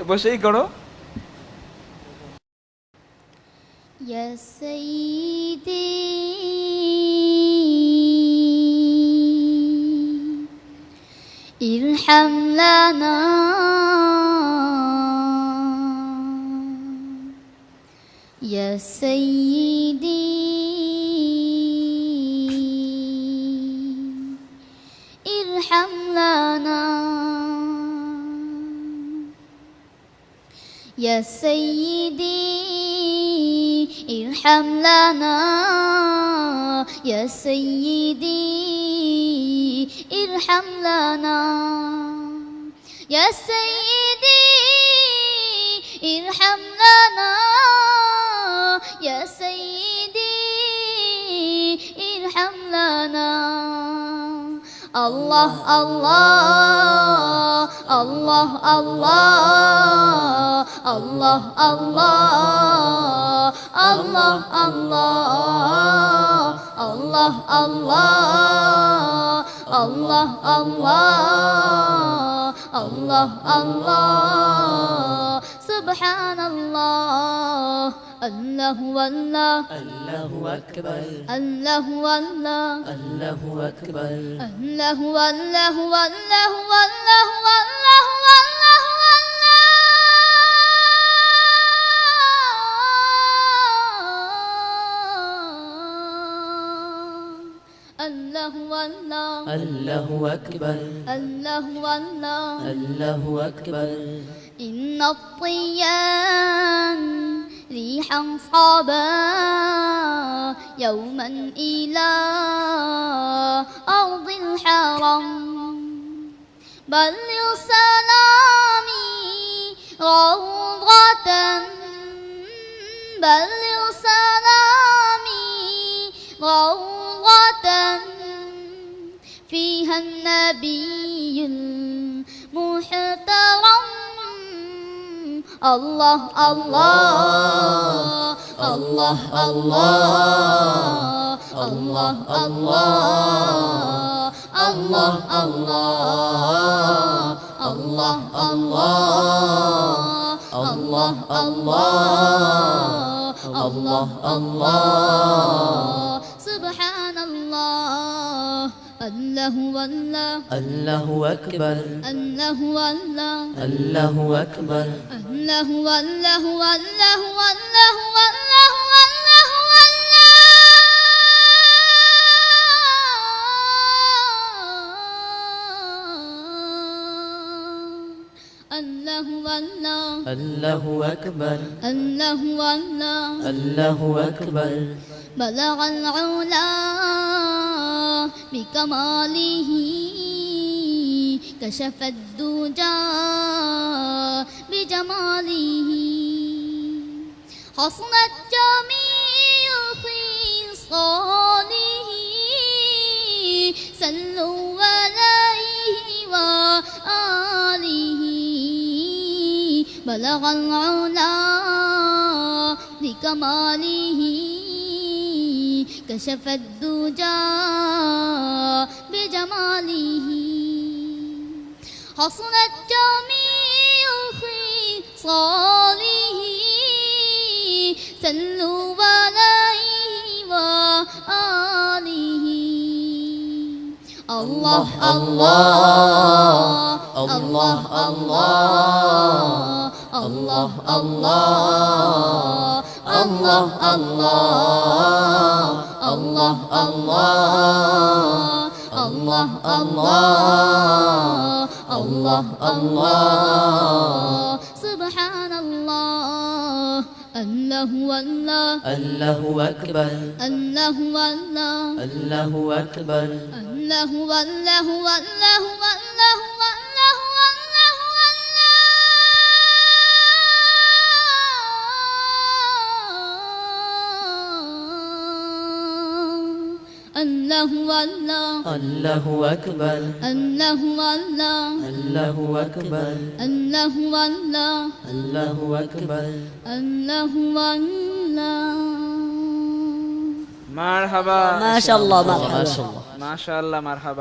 বসেই করো। ইয়া সাইয়্যিদি ইরহাম লানা ইয়া সাইয়্যিদি ইরহাম লানা ইয়া সাইয়্যিদি ইরহাম লানা ইয়া সাইয়্যিদি ইরহাম লানা ইয়া সাইয়্যিদি ইরহাম লানা ইয়া সাইয়্যিদি ইরহাম লানা আল্লাহ আল্লাহ আল্লাহ আল্লাহ আল্লাহ আল্লাহ আল্লাহ আল্লাহ আল্লাহ আল্লাহ আল্লাহ আল্লাহ আল্লাহ আল্লাহ সুবহানাল্লাহ আল্লাহু আল্লাহ আল্লাহু আকবার আল্লাহু আল্লাহ আল্লাহু আকবার আল্লাহু আল্লাহু আল্লাহু আল্লাহু আল্লাহু আল্লাহু আল্লাহু আল্লাহ আল্লাহু আকবার আল্লাহু আল্লাহ আল্লাহু আকবার إن الطيان ريحا صابا يوما إلى أرض الحرم بلغ سلامي روضة بلغ سلامي روضة فيها النبي المحترم الله الله الله الله الله الله الله الله الله الله الله الله سبحان الله الله والله الله أكبر الله والله الله أكبر الله والله والله والله والله والله والله الله أكبر الله والله الله أكبر بلغ العلا بكماله كشف الدجى بجماله حصنت جميع خصاله صلوا عليه وآله بلغ العلا بكماله كشف الدجى بجماله حصلت جميع خصاله صلوا عليه وآله الله الله الله الله الله الله الله الله الله الله الله الله سبحان الله الله والله الله أكبر الله والله الله أكبر الله والله والله والله والله الله والله الله أكبر الله والله الله أكبر الله والله الله أكبر الله والله মারহাবা ما شاء الله مرحبا মাশাআল্লাহ মারহাবা।